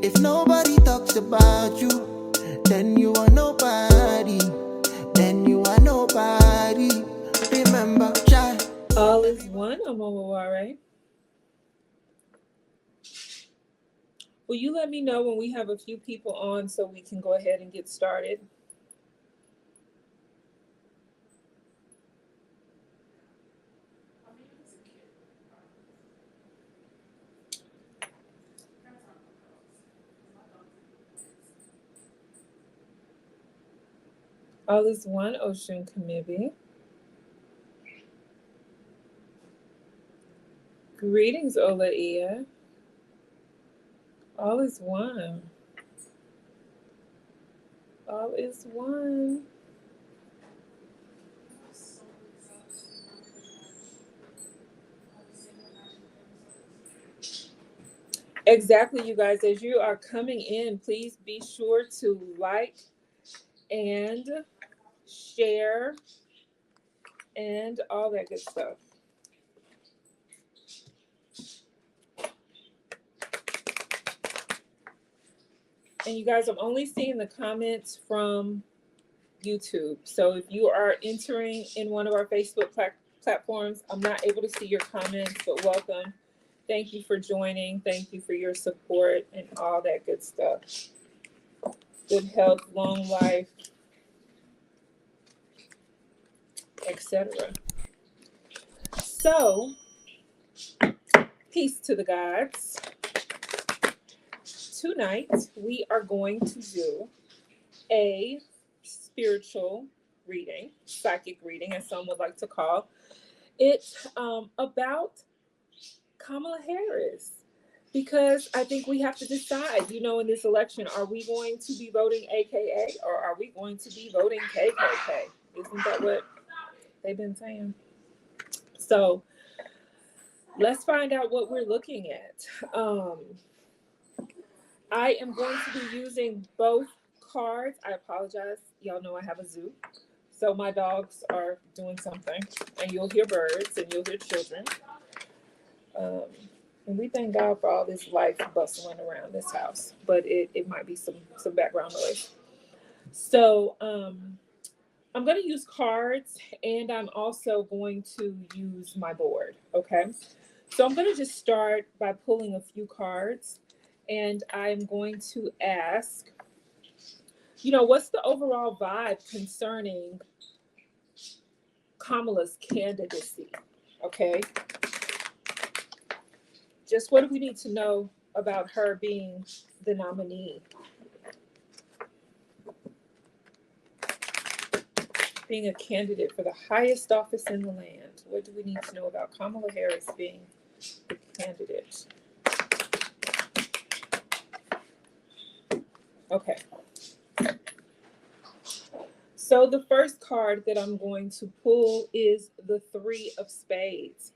If nobody talks about you, then you are nobody. Then you are nobody. Remember, child. All is one, Omoware. Will you let me know when we have a few people on so we can go ahead and get started? All is one, Osun Kamibi. Greetings, Olaia. All is one. All is one. Exactly, you guys. As you are coming in, please be sure to like and share and all that good stuff. And you guys, I'm only seeing the comments from YouTube. So if you are entering in one of our Facebook platforms, I'm not able to see your comments, but welcome. Thank you for joining. Thank you for your support and all that good stuff. Good health, long life, etc. So, peace to the gods. Tonight, we are going to do a spiritual reading, psychic reading, as some would like to call it, about Kamala Harris. Because I think we have to decide, in this election, are we going to be voting AKA or are we going to be voting KKK? Isn't that what they've been saying? So let's find out what we're looking at. I am going to be using both cards. I apologize. Y'all know I have a zoo. So my dogs are doing something. And you'll hear birds and you'll hear children. And we thank God for all this life bustling around this house. But it might be some background noise. So I'm going to use cards. And I'm also going to use my board. Okay. So I'm going to just start by pulling a few cards. And I'm going to ask, what's the overall vibe concerning Kamala's candidacy? Okay. Just what do we need to know about her being the nominee? Being a candidate for the highest office in the land. What do we need to know about Kamala Harris being the candidate? Okay. So the first card that I'm going to pull is the Three of Spades.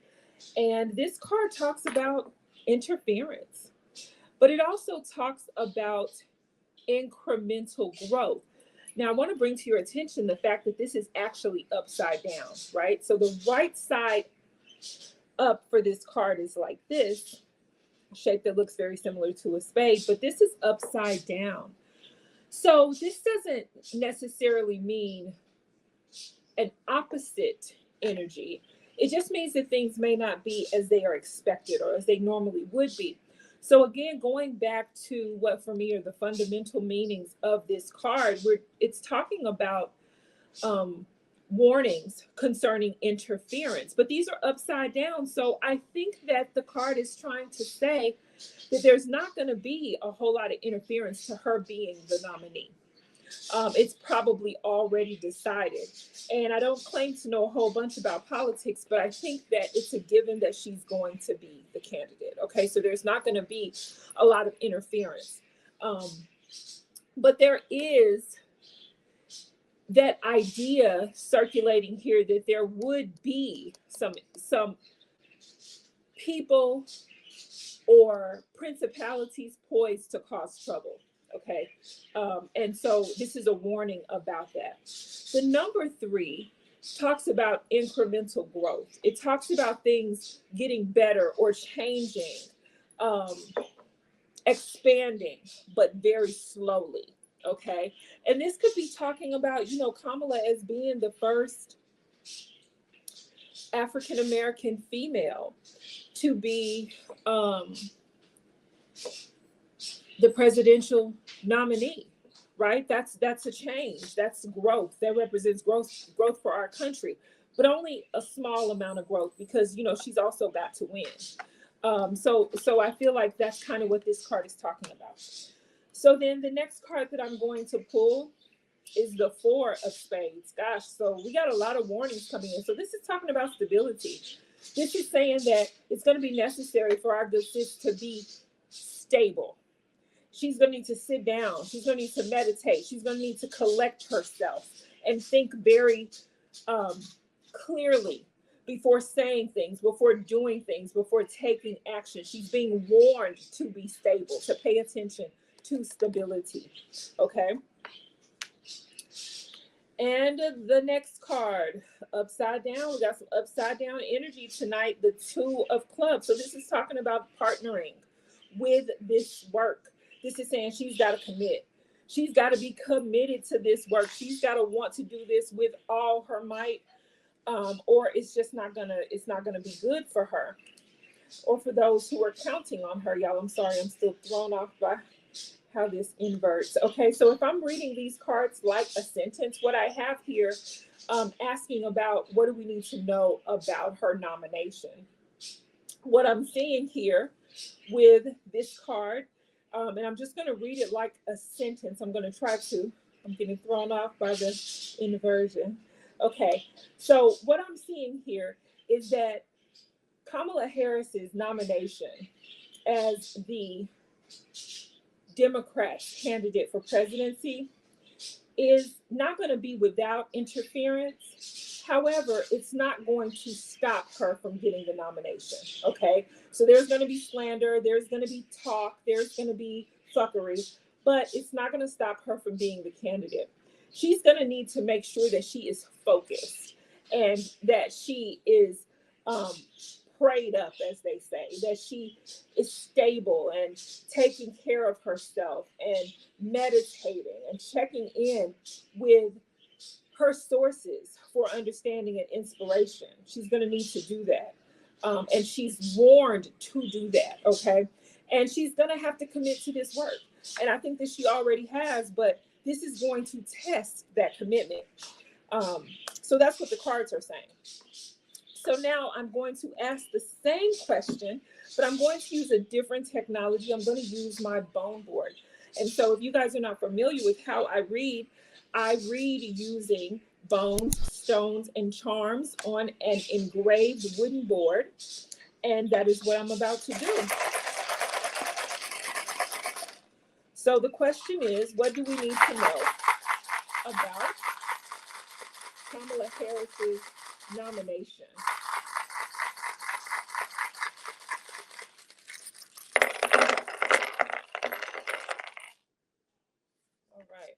And this card talks about interference, but it also talks about incremental growth. Now, I want to bring to your attention the fact that this is actually upside down, right? So the right side up for this card is like this, shape that looks very similar to a spade, but this is upside down. So this doesn't necessarily mean an opposite energy. It just means that things may not be as they are expected or as they normally would be. So again, going back to what for me are the fundamental meanings of this card, it's talking about warnings concerning interference, but these are upside down. So I think that the card is trying to say that there's not going to be a whole lot of interference to her being the nominee. It's probably already decided. And I don't claim to know a whole bunch about politics, but I think that it's a given that she's going to be the candidate. Okay, so there's not going to be a lot of interference. But there is that idea circulating here that there would be some people or principalities poised to cause trouble. Okay. And so this is a warning about that. The number 3 talks about incremental growth. It talks about things getting better or changing. expanding, but very slowly. Okay. And this could be talking about, Kamala as being the first African American female to be the presidential nominee, right? That's a change. That's growth. That represents growth for our country, but only a small amount of growth because she's also got to win. So I feel like that's kind of what this card is talking about. So then the next card that I'm going to pull is the Four of Spades. Gosh, so we got a lot of warnings coming in. So this is talking about stability. This is saying that it's going to be necessary for our good sis to be stable. She's going to need to sit down. She's going to need to meditate. She's going to need to collect herself and think very clearly before saying things, before doing things, before taking action. She's being warned to be stable, to pay attention to stability. Okay. And the next card, upside down. We got some upside down energy tonight, the Two of Clubs. So this is talking about partnering with this work. This is saying she's got to commit. She's got to be committed to this work. She's got to want to do this with all her might, or it's just not gonna be good for her, or for those who are counting on her. Y'all, I'm sorry, I'm still thrown off by how this inverts. Okay, so if I'm reading these cards like a sentence, what I have here, asking about what do we need to know about her nomination. What I'm seeing here with this card, and I'm just going to read it like a sentence. I'm getting thrown off by the inversion. Okay, so what I'm seeing here is that Kamala Harris's nomination as the Democrat's candidate for presidency is not going to be without interference. However, it's not going to stop her from getting the nomination. Okay, so there's going to be slander, there's going to be talk, there's going to be fuckery, but it's not going to stop her from being the candidate. She's going to need to make sure that she is focused and that she is prayed up, as they say, that she is stable and taking care of herself and meditating and checking in with her sources for understanding and inspiration. She's going to need to do that. And she's warned to do that, okay? And she's going to have to commit to this work. And I think that she already has, but this is going to test that commitment. So that's what the cards are saying. So now I'm going to ask the same question, but I'm going to use a different technology. I'm going to use my bone board. And so if you guys are not familiar with how I read using bones, stones, and charms on an engraved wooden board. And that is what I'm about to do. So the question is, what do we need to know about Kamala Harris's nomination? All right.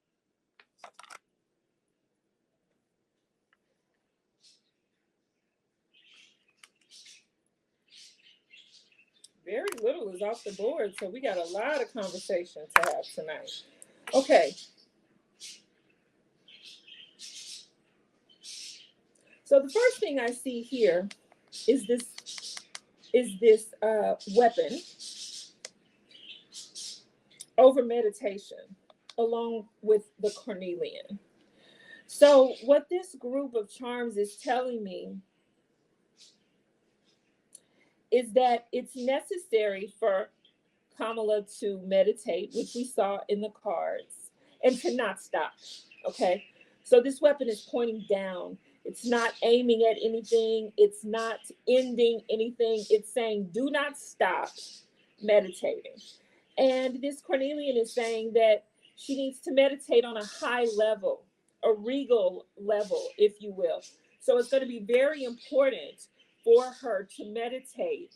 Very little is off the board, so we got a lot of conversation to have tonight. Okay. So the first thing I see here is this weapon over meditation, along with the cornelian. So what this group of charms is telling me is that it's necessary for Kamala to meditate, which we saw in the cards, and to not stop. Okay. So this weapon is pointing down. It's not aiming at anything. It's not ending anything. It's saying, do not stop meditating. And this cornelian is saying that she needs to meditate on a high level, a regal level, if you will. So it's going to be very important for her to meditate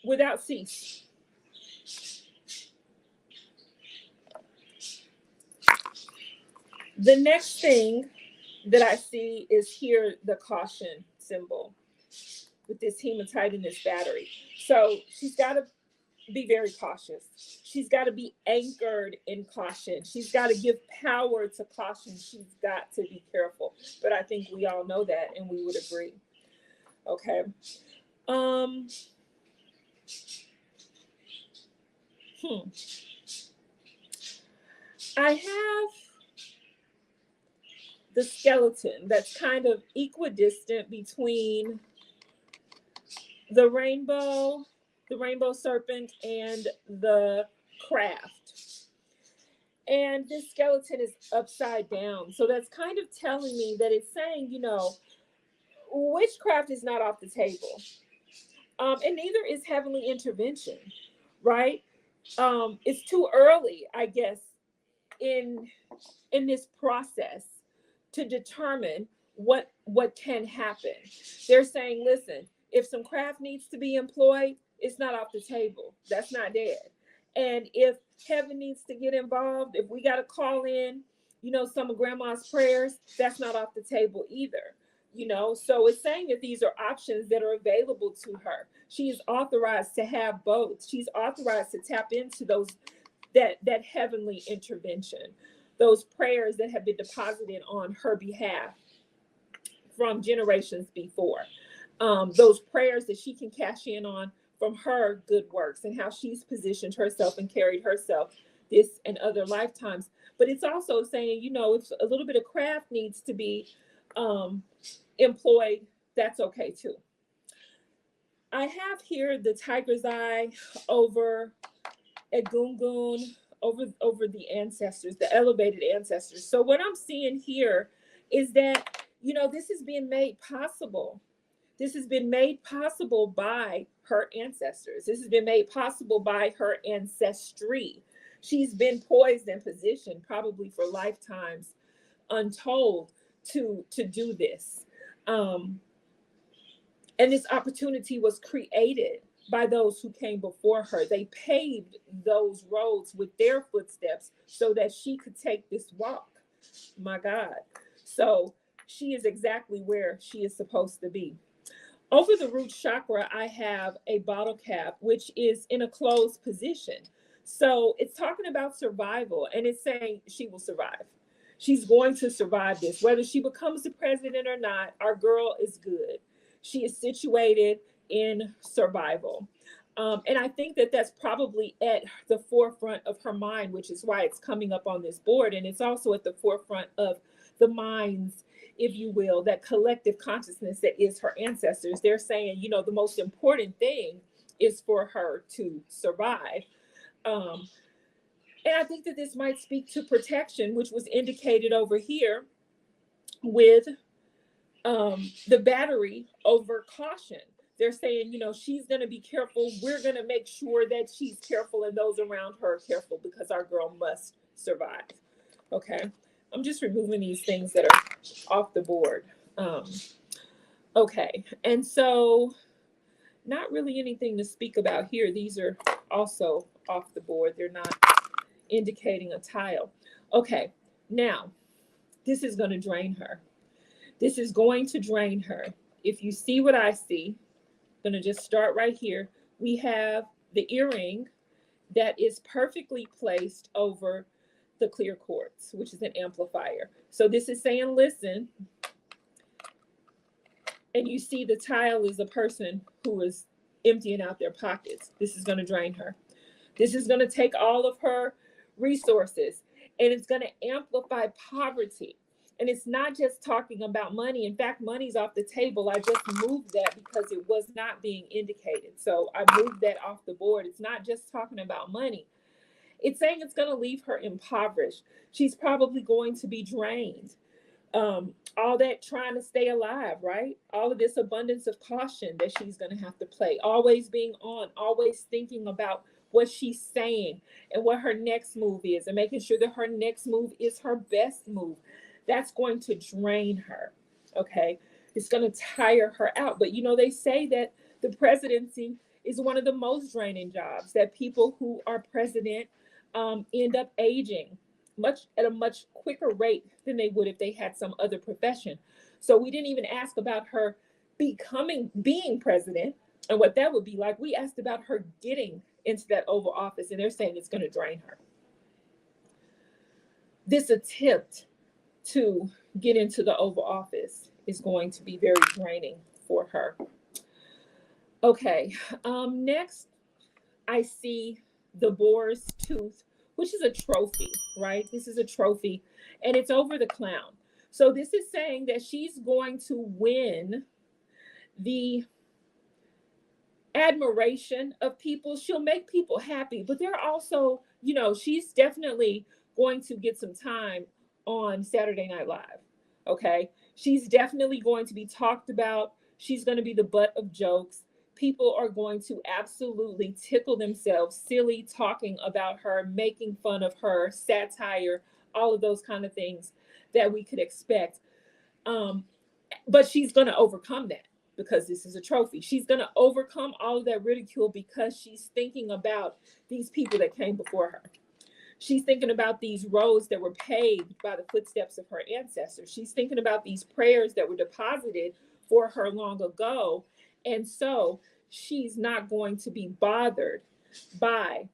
without cease. The next thing that I see is here the caution symbol. with this hematite and this battery. So she's got to be very cautious. She's got to be anchored in caution. She's got to give power to caution. She's got to be careful. But I think we all know that and we would agree. Okay. Hmm. I have the skeleton that's kind of equidistant between the rainbow serpent, and the craft. And this skeleton is upside down. So that's kind of telling me that it's saying, witchcraft is not off the table. And neither is heavenly intervention, right? It's too early, I guess, in this process to determine what can happen. They're saying, listen, if some craft needs to be employed, it's not off the table. That's not dead. And if heaven needs to get involved, if we got to call in, some of grandma's prayers, that's not off the table either. So it's saying that these are options that are available to her. She is authorized to have both. She's authorized to tap into those that heavenly intervention, those prayers that have been deposited on her behalf from generations before, those prayers that she can cash in on from her good works and how she's positioned herself and carried herself this and other lifetimes. But it's also saying, if a little bit of craft needs to be employed, that's okay too. I have here the tiger's eye over Egungun, over the ancestors, the elevated ancestors. So what I'm seeing here is that, this is being made possible. This has been made possible by her ancestors. This has been made possible by her ancestry. She's been poised and positioned probably for lifetimes untold to do this. And this opportunity was created by those who came before her. They paved those roads with their footsteps so that she could take this walk. My God. So she is exactly where she is supposed to be. Over the root chakra, I have a bottle cap, which is in a closed position. So it's talking about survival, and it's saying she will survive. She's going to survive this. Whether she becomes the president or not, our girl is good. She is situated in survival. And I think that that's probably at the forefront of her mind, which is why it's coming up on this board. And it's also at the forefront of the minds, if you will, that collective consciousness that is her ancestors. They're saying, the most important thing is for her to survive. And I think that this might speak to protection, which was indicated over here with the battery over caution. They're saying, she's going to be careful. We're going to make sure that she's careful and those around her are careful because our girl must survive. Okay. I'm just removing these things that are off the board. Okay. And so not really anything to speak about here. These are also off the board. They're not indicating a tile. Okay. Now, this is going to drain her. This is going to drain her. If you see what I see, I'm going to just start right here. We have the earring that is perfectly placed over the clear quartz, which is an amplifier. So this is saying, listen, and you see the tile is a person who is emptying out their pockets. This is going to drain her. This is going to take all of her resources, and it's going to amplify poverty. And it's not just talking about money. In fact, money's off the table. I just moved that because it was not being indicated. So I moved that off the board. It's not just talking about money. It's saying it's going to leave her impoverished. She's probably going to be drained. All that trying to stay alive, right? All of this abundance of caution that she's going to have to play. Always being on, always thinking about what she's saying and what her next move is and making sure that her next move is her best move. That's going to drain her, okay? It's going to tire her out. But, they say that the presidency is one of the most draining jobs, that people who are president end up aging at a much quicker rate than they would if they had some other profession. So we didn't even ask about her being president and what that would be like. We asked about her getting into that Oval Office, and they're saying it's going to drain her. This attempt to get into the Oval Office is going to be very draining for her. Okay, next I see the boar's tooth, which is a trophy, right? This is a trophy, and it's over the clown. So this is saying that she's going to win the admiration of people. She'll make people happy, but they're also, she's definitely going to get some time on Saturday Night Live. Okay. She's definitely going to be talked about. She's going to be the butt of jokes. People are going to absolutely tickle themselves silly talking about her, making fun of her, satire, all of those kind of things that we could expect. But she's going to overcome that because this is a trophy. She's going to overcome all of that ridicule because she's thinking about these people that came before her. She's thinking about these roads that were paved by the footsteps of her ancestors. She's thinking about these prayers that were deposited for her long ago. And so she's not going to be bothered by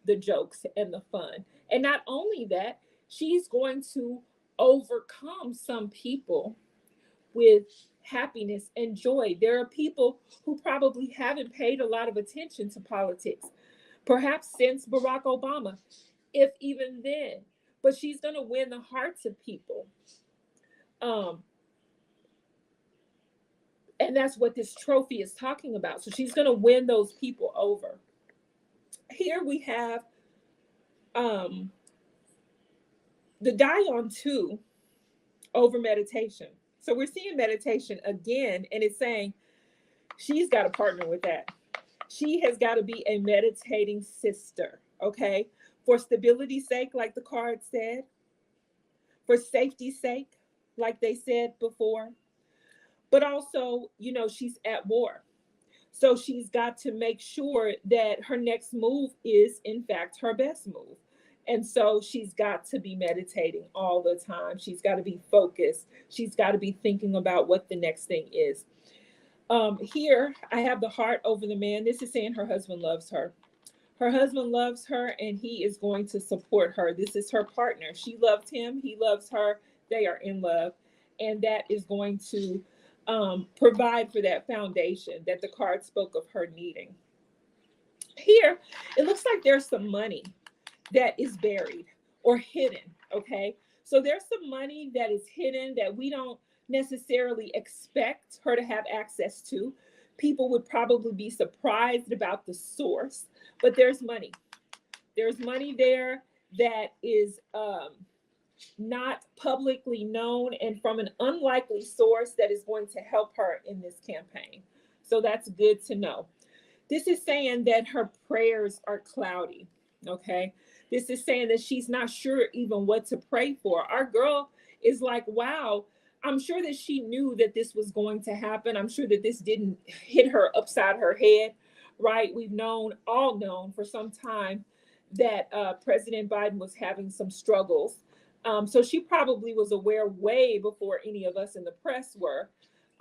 the jokes and the fun. And not only that, she's going to overcome some people with happiness and joy. There are people who probably haven't paid a lot of attention to politics, perhaps since Barack Obama, if even then. But she's going to win the hearts of people. And that's what this trophy is talking about. So she's going to win those people over. Here we have the die on 2 over meditation. So we're seeing meditation again, and it's saying she's got to partner with that. She has got to be a meditating sister, okay? For stability's sake, like the card said, for safety's sake, like they said before, but also, she's at war. So she's got to make sure that her next move is, in fact, her best move. And so she's got to be meditating all the time. She's got to be focused. She's got to be thinking about what the next thing is. Here, I have the heart over the man. This is saying her husband loves her. Her husband loves her, and he is going to support her. This is her partner. She loved him. He loves her. They are in love. And that is going to provide for that foundation that the card spoke of her needing. Here, it looks like there's some money that is buried or hidden, okay? So there's some money that is hidden that we don't necessarily expect her to have access to. People would probably be surprised about the source, but there's money. There's money there that is not publicly known and from an unlikely source that is going to help her in this campaign. So that's good to know. This is saying that her prayers are cloudy, okay? This is saying that she's not sure even what to pray for. Our girl is like, wow, I'm sure that she knew that this was going to happen. I'm sure that this didn't hit her upside her head, right? We've all known for some time that President Biden was having some struggles. So she probably was aware way before any of us in the press were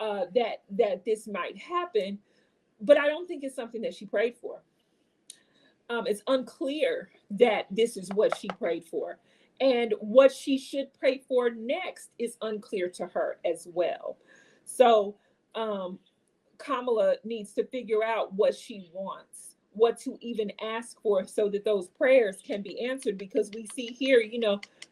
that this might happen. But I don't think it's something that she prayed for. It's unclear that this is what she prayed for. And what she should pray for next is unclear to her as well. So Kamala needs to figure out what she wants, what to even ask for so that those prayers can be answered. Because we see here,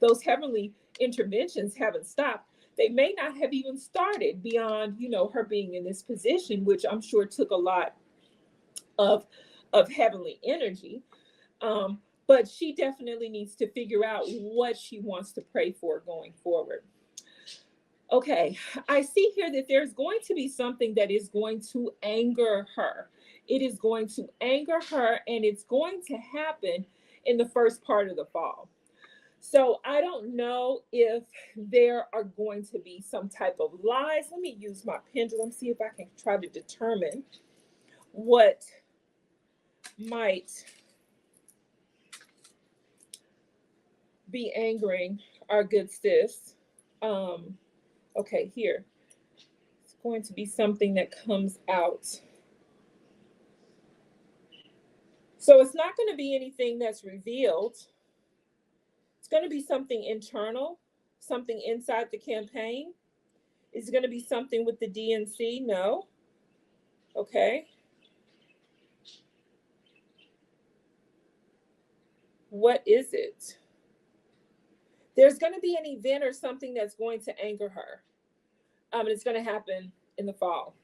those heavenly interventions haven't stopped. They may not have even started beyond, her being in this position, which I'm sure took a lot of heavenly energy. But she definitely needs to figure out what she wants to pray for going forward. Okay, I see here that there's going to be something that is going to anger her. It is going to anger her, and it's going to happen in the first part of the fall. So I don't know if there are going to be some type of lies. Let me use my pendulum, see if I can try to determine what might be angering our good sis. Okay, here. going to be something that comes out. So it's not going to be anything that's revealed. It's going to be something internal, something inside the campaign. Is it going to be something with the DNC? No. Okay. What is it? There's going to be an event or something that's going to anger her. And it's going to happen in the fall.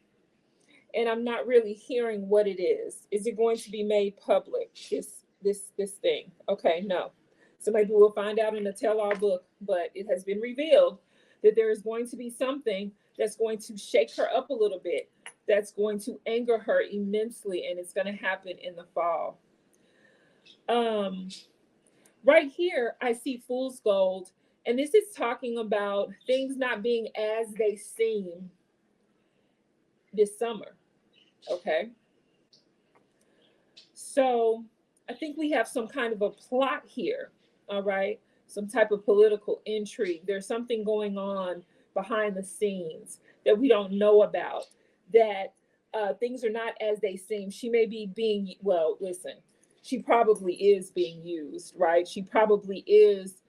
And I'm not really hearing what it is. Is it going to be made public? This thing? Okay, no. So maybe we'll find out in the tell-all book. But it has been revealed that there is going to be something that's going to shake her up a little bit, that's going to anger her immensely, and it's going to happen in the fall. Right here, I see fool's gold, and this is talking about things not being as they seem this summer. Okay. So I think we have some kind of a plot here. All right. Some type of political intrigue. There's something going on behind the scenes that we don't know about, that things are not as they seem. She may be being, well, listen, she probably is being used, right? She probably is,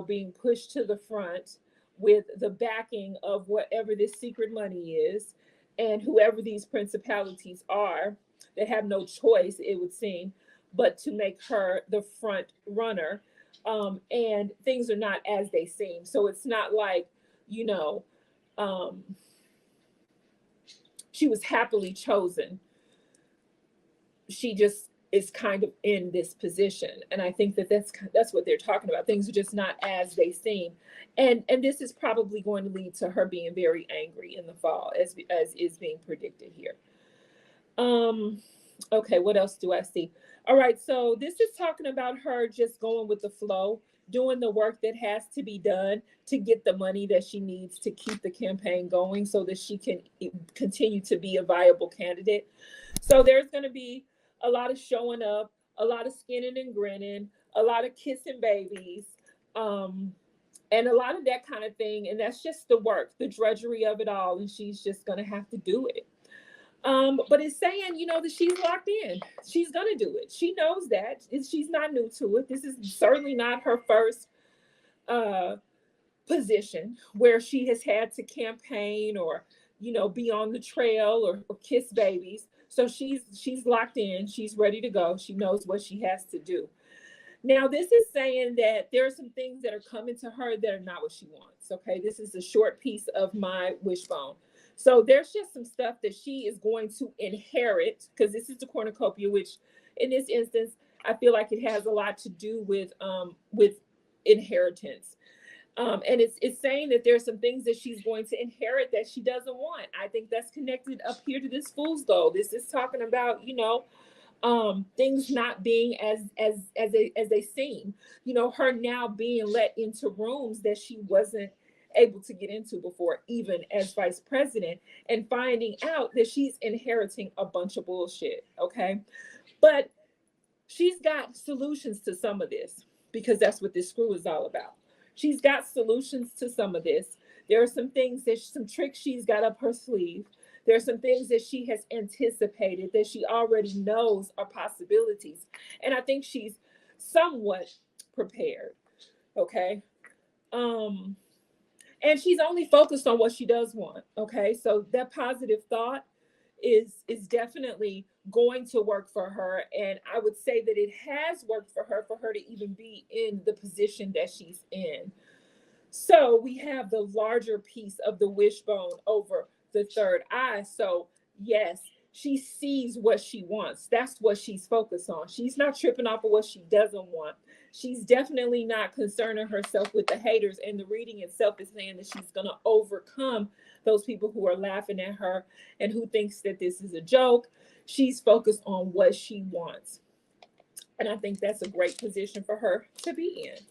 being pushed to the front with the backing of whatever this secret money is, and whoever these principalities are, they have no choice, it would seem, but to make her the front runner. And things are not as they seem. So it's not like, she was happily chosen. She just is kind of in this position, and I think that's what they're talking about. Things are just not as they seem, and this is probably going to lead to her being very angry in the fall, as is being predicted here. Okay, what else do I see? All right, so this is talking about her just going with the flow, doing the work that has to be done to get the money that she needs to keep the campaign going so that she can continue to be a viable candidate. So there's going to be a lot of showing up, a lot of skinning and grinning, a lot of kissing babies, and a lot of that kind of thing. And that's just the work, the drudgery of it all. And she's just going to have to do it. But it's saying, that she's locked in. She's going to do it. She knows that. She's not new to it. This is certainly not her first position where she has had to campaign or, be on the trail or kiss babies. So she's locked in. She's ready to go. She knows what she has to do. Now, this is saying that there are some things that are coming to her that are not what she wants. Okay, this is a short piece of my wishbone. So there's just some stuff that she is going to inherit, because this is the cornucopia, which in this instance, I feel like it has a lot to do with inheritance. And it's saying that there's some things that she's going to inherit that she doesn't want. I think that's connected up here to this fool's goal. This is talking about, things not being as they seem. Her now being let into rooms that she wasn't able to get into before, even as vice president, and finding out that she's inheriting a bunch of bullshit. Okay, but she's got solutions to some of this, because that's what this screw is all about. She's got solutions to some of this. There are some things some tricks she's got up her sleeve. There are some things that she has anticipated, that she already knows are possibilities. And I think she's somewhat prepared. Okay. And she's only focused on what she does want. Okay. So that positive thought is definitely going to work for her. And I would say that it has worked for her to even be in the position that she's in. So we have the larger piece of the wishbone over the third eye. So yes, she sees what she wants. That's what she's focused on. She's not tripping off of what she doesn't want. She's definitely not concerning herself with the haters. And the reading itself is saying that she's going to overcome those people who are laughing at her and who thinks that this is a joke. She's focused on what she wants. And I think that's a great position for her to be in.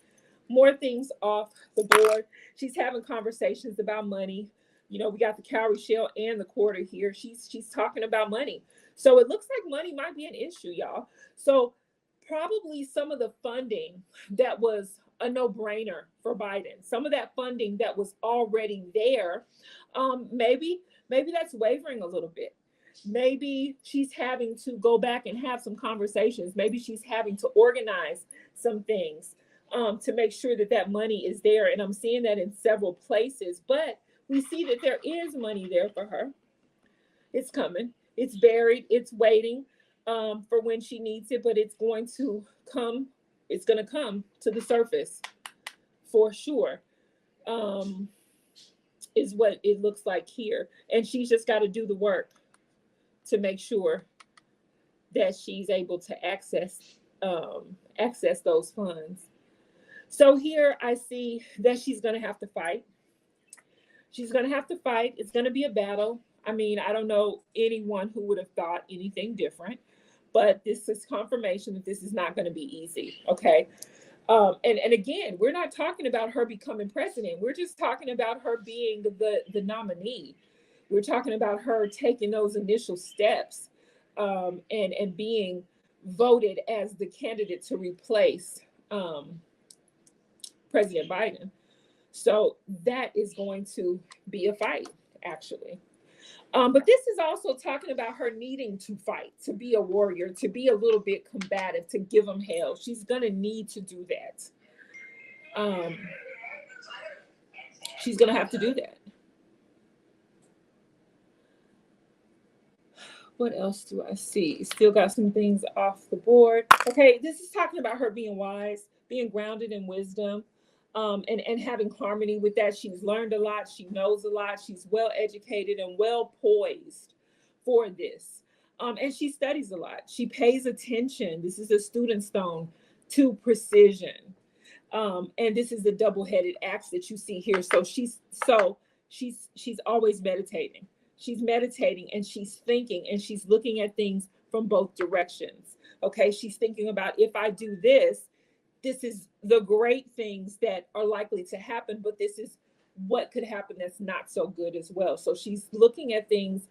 More things off the board. She's having conversations about money. We got the cowrie shell and the quarter here. She's talking about money. So it looks like money might be an issue, y'all. So probably some of the funding that was a no-brainer for Biden, some of that funding that was already there, maybe Maybe that's wavering a little bit. Maybe she's having to go back and have some conversations. Maybe she's having to organize some things to make sure that that money is there. And I'm seeing that in several places. But we see that there is money there for her. It's coming. It's buried. It's waiting for when she needs it. But it's going to come. It's going to come to the surface for sure. Um, is what it looks like here. And she's just got to do the work to make sure that she's able to access those funds. So here I see that she's going to have to fight. She's going to have to fight. It's going to be a battle. I mean, I don't know anyone who would have thought anything different, but this is confirmation that this is not going to be easy. Okay. And again, we're not talking about her becoming president. We're just talking about her being the nominee. We're talking about her taking those initial steps and being voted as the candidate to replace President Biden. So that is going to be a fight, actually. But this is also talking about her needing to fight, to be a warrior, to be a little bit combative, to give them hell. She's going to need to do that. She's going to have to do that. What else do I see? Still got some things off the board. Okay, this is talking about her being wise, being grounded in wisdom, and having harmony with that. She's learned a lot. She knows a lot. She's well educated and well poised for this. And she studies a lot. She pays attention. This is a student stone to precision. And this is the double-headed axe that you see here. So she's always meditating. She's meditating and she's thinking and she's looking at things from both directions. Okay, she's thinking about, if I do this, this is the great things that are likely to happen, but this is what could happen that's not so good as well. So she's looking at things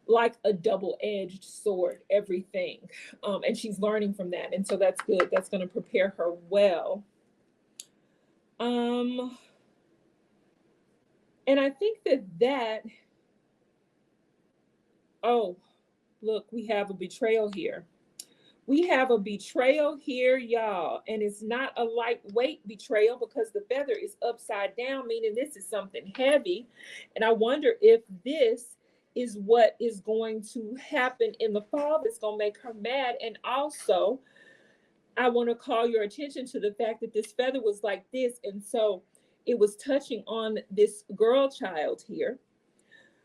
like a double-edged sword, everything. And she's learning from that. And so that's good. That's going to prepare her well. And I think that, oh, look, we have a betrayal here. We have a betrayal here, y'all. And it's not a lightweight betrayal because the feather is upside down, meaning this is something heavy. And I wonder if this is what is going to happen in the fall that's going to make her mad. And also, I want to call your attention to the fact that this feather was like this. And so it was touching on this girl child here.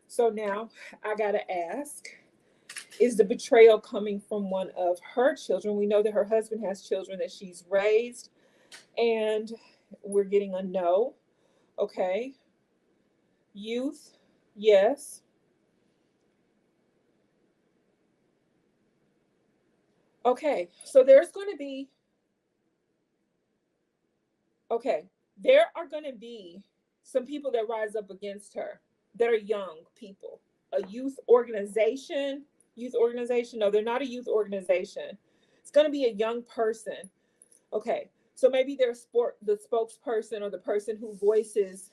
So now I got to ask, is the betrayal coming from one of her children? We know that her husband has children that she's raised, and we're getting a no. Okay. Youth, yes. Okay, so there's going to be, there are going to be some people that rise up against her that are young people. A youth organization, no, they're not a youth organization. It's going to be a young person. Okay, so maybe they're the spokesperson or the person who voices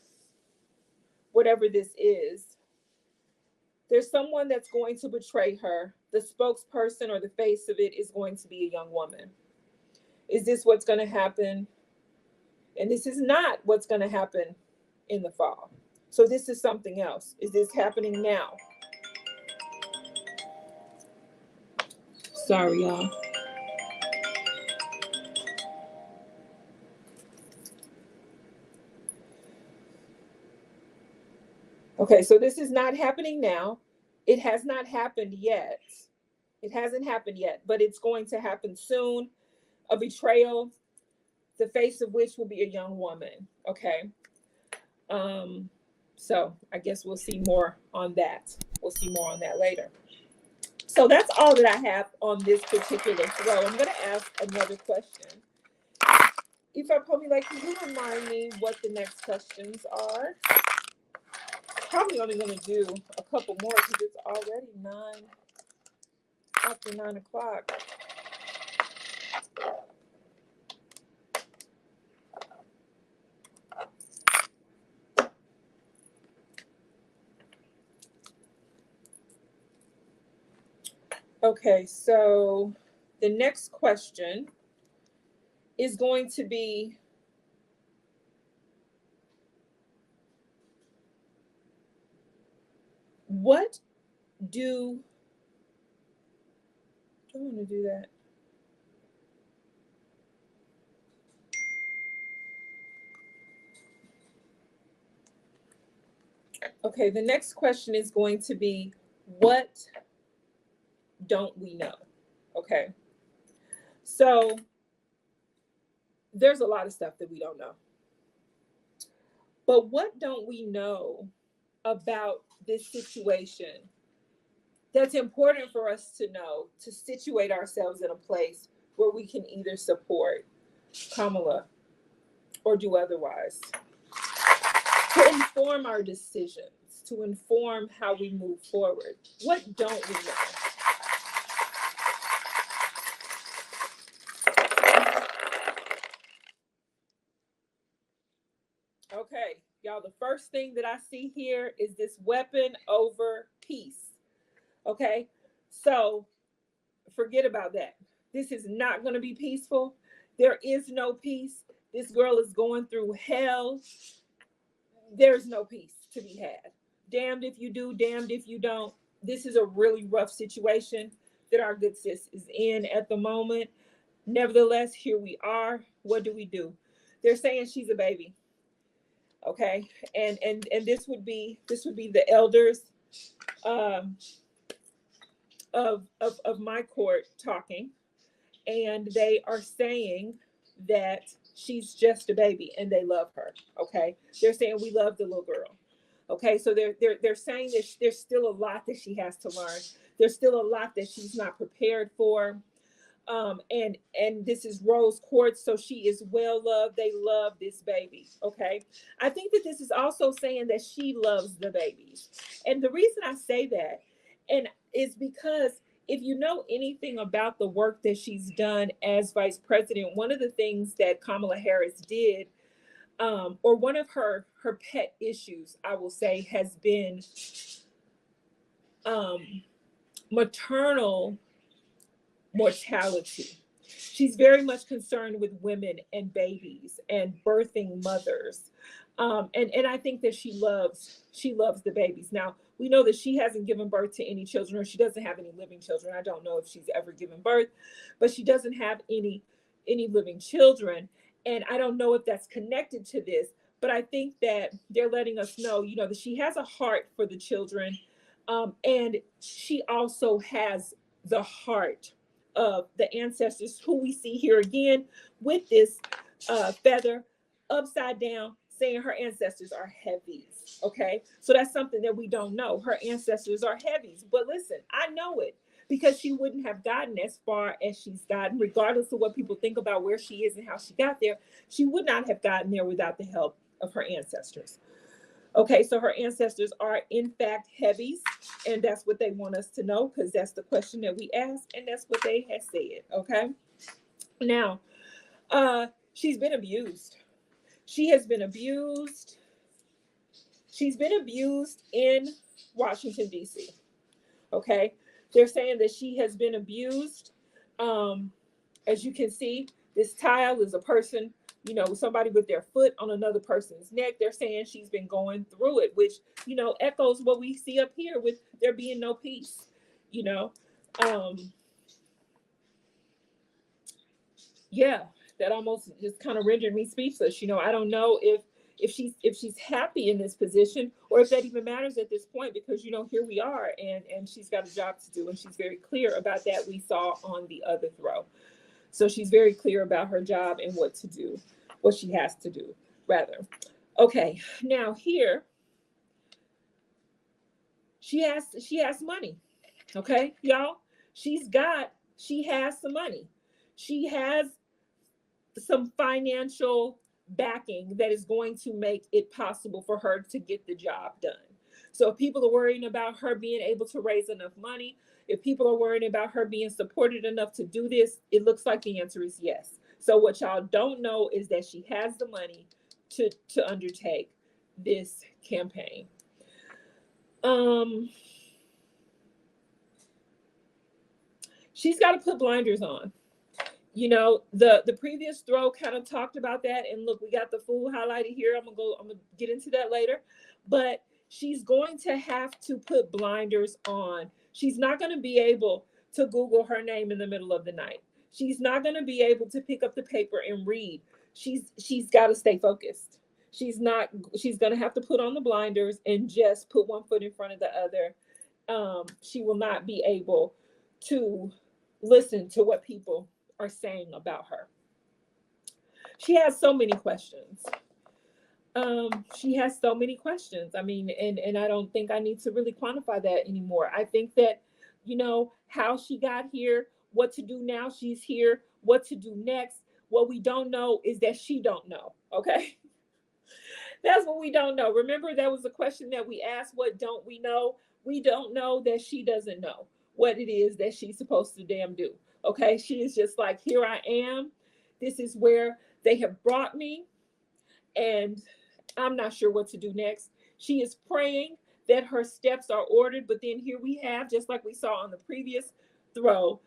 whatever this is. There's someone that's going to betray her. The spokesperson or the face of it is going to be a young woman. Is this what's going to happen? And this is not what's going to happen in the fall. So this is something else. Is this happening now? Sorry, y'all. Okay, so this is not happening now. It has not happened yet. It hasn't happened yet, but it's going to happen soon. A betrayal, the face of which will be a young woman. Okay. So I guess we'll see more on that. We'll see more on that later. So that's all that I have on this particular throw. I'm going to ask another question. If I probably can you remind me what the next questions are? Probably only going to do a couple more because it's already 9 o'clock. Okay, so the next question is going to be, what do I want to do that? Okay, the next question is going to be, what don't we know? Okay, so there's a lot of stuff that we don't know. But what don't we know about this situation that's important for us to know to situate ourselves in a place where we can either support Kamala or do otherwise, to inform our decisions, to inform how we move forward? What don't we know? Okay, y'all, the first thing that I see here is this weapon over peace. Okay, so forget about that. This is not going to be peaceful. There is no peace. This girl is going through hell. There's no peace to be had. Damned if you do, damned if you don't. This is a really rough situation that our good sis is in at the moment. Nevertheless, here we are. What do? They're saying she's a baby. Okay. And this would be the elders um of my court talking, and they are saying that she's just a baby and they love her. Okay, they're saying we love the little girl. Okay, so they're saying that there's still a lot that she has to learn. There's still a lot that she's not prepared for. And this is rose quartz, so she is well loved. They love this baby. Okay, I think that this is also saying that she loves the babies, and the reason I say that and is because if you know anything about the work that she's done as vice president, one of the things that Kamala Harris did, or one of her pet issues, I will say, has been maternal mortality. She's very much concerned with women and babies and birthing mothers. And I think that she loves the babies. Now we know that she hasn't given birth to any children, or she doesn't have any living children. I don't know if she's ever given birth, but she doesn't have any living children. And I don't know if that's connected to this, but I think that they're letting us know, that she has a heart for the children, and she also has the heart of the ancestors, who we see here again with this feather upside down, saying her ancestors are heavies. Okay, so that's something that we don't know. Her ancestors are heavies. But listen, I know it, because she wouldn't have gotten as far as she's gotten, regardless of what people think about where she is and how she got there. She would not have gotten there without the help of her ancestors. Okay, so her ancestors are in fact heavies, and that's what they want us to know, because that's the question that we asked, and that's what they had said. Okay, now she's been abused. She has been abused. She's been abused in Washington, D.C. Okay, they're saying that she has been abused. As you can see, this tile is a person, somebody with their foot on another person's neck. They're saying she's been going through it, which, echoes what we see up here with there being no peace. you know um yeah, that almost just kind of rendered me speechless. I don't know if she's happy in this position, or if that even matters at this point, because here we are, and she's got a job to do, and she's very clear about that. We saw on the other throw. So she's very clear about her job and what to do, what she has to do, rather. Okay, now here she has money. Okay, y'all, she has some money. She has some financial backing that is going to make it possible for her to get the job done. So if people are worrying about her being able to raise enough money, if people are worrying about her being supported enough to do this, it looks like the answer is yes. So what y'all don't know is that she has the money to undertake this campaign. Um She's got to put blinders on. You know, the previous throw kind of talked about that. And look, we got the fool highlighted here. I'm gonna get into that later. But she's going to have to put blinders on. She's not going to be able to Google her name in the middle of the night. She's not going to be able to pick up the paper and read. She's got to stay focused. She's going to have to put on the blinders and just put one foot in front of the other. She will not be able to listen to what people are saying about her. She has so many questions. She has so many questions. I mean, and I don't think I need to really quantify that anymore. I think that, you know, how she got here, what to do now she's here, what to do next. What we don't know is that she don't know. Okay. That's what we don't know. Remember, that was a question that we asked, what don't we know? We don't know that she doesn't know what it is that she's supposed to damn do. Okay. She is just like, here I am. This is where they have brought me. And I'm not sure what to do next. She is praying that her steps are ordered. But then here we have, just like we saw on the previous throw,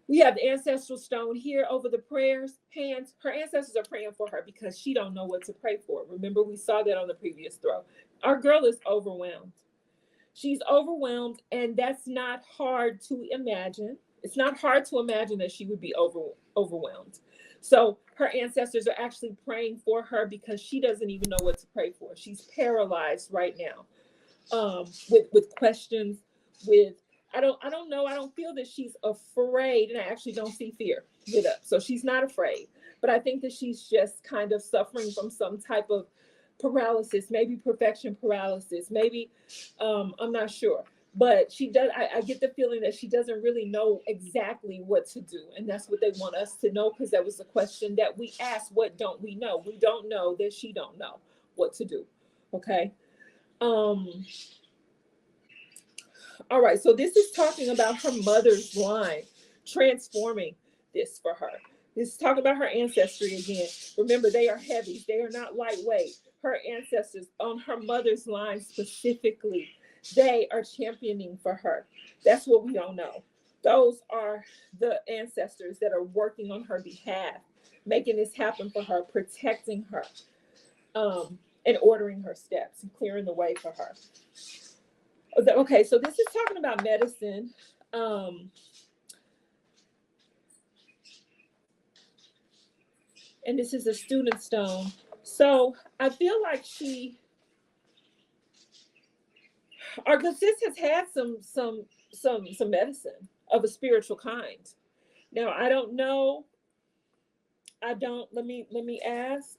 we have the ancestral stone here over the prayers hands. Her ancestors are praying for her because she don't know what to pray for. Remember, we saw that on the previous throw. Our girl is overwhelmed. She's overwhelmed, and that's not hard to imagine. It's not hard to imagine that she would be overwhelmed. So her ancestors are actually praying for her because she doesn't even know what to pray for. She's paralyzed right now, with questions, with I don't know. I don't feel that she's afraid, and I actually don't see fear lit up. So she's not afraid, but I think that she's just kind of suffering from some type of paralysis, maybe perfection paralysis, maybe I'm not sure. But she does. I get the feeling that she doesn't really know exactly what to do, and that's what they want us to know, because that was the question that we asked. What don't we know? We don't know that she don't know what to do. Okay. All right, so this is talking about her mother's line, transforming this for her. This is talking about her ancestry again. Remember, they are heavy, they are not lightweight. Her ancestors on her mother's line specifically, they are championing for her. That's what we don't know. Those are the ancestors that are working on her behalf, making this happen for her, protecting her, and ordering her steps and clearing the way for her. Okay, so this is talking about medicine. And this is a student stone. So I feel like our good sis has had some medicine of a spiritual kind. Now I don't know. Let me ask.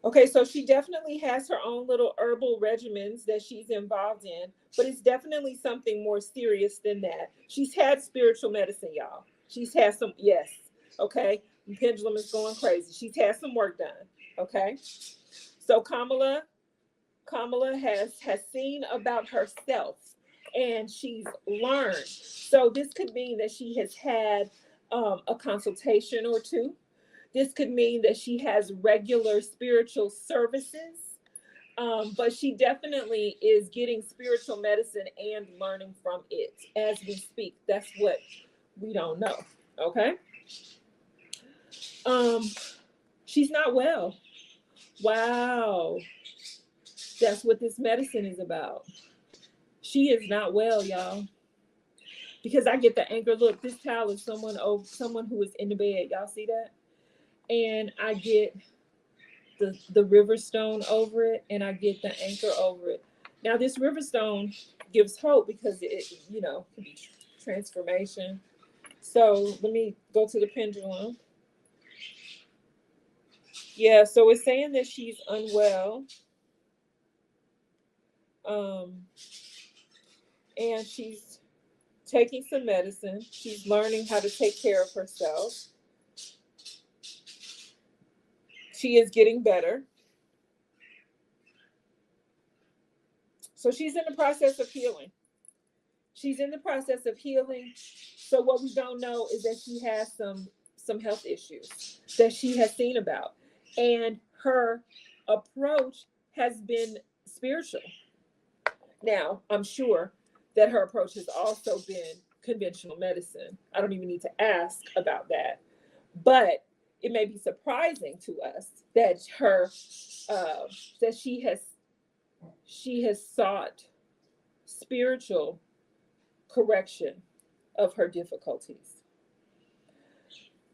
Okay, so she definitely has her own little herbal regimens that she's involved in, but it's definitely something more serious than that. She's had spiritual medicine, y'all. She's had some, yes, okay? The pendulum is going crazy. She's had some work done, okay? So Kamala has seen about herself, and she's learned. So this could mean that she has had a consultation or two. This could mean that she has regular spiritual services, but she definitely is getting spiritual medicine and learning from it as we speak. That's what we don't know. Okay. She's not well. Wow. That's what this medicine is about. She is not well, y'all. Because I get the anchor. Look, this towel is someone who is in the bed. Y'all see that? And I get the river stone over it, and I get the anchor over it. Now this river stone gives hope because it could be transformation. So let me go to the pendulum. Yeah, so it's saying that she's unwell, and she's taking some medicine. She's learning how to take care of herself. She is getting better. So she's in the process of healing. She's in the process of healing. So what we don't know is that she has some health issues that she has seen about. And her approach has been spiritual. Now, I'm sure that her approach has also been conventional medicine. I don't even need to ask about that. But it may be surprising to us that her uh, that she has sought spiritual correction of her difficulties.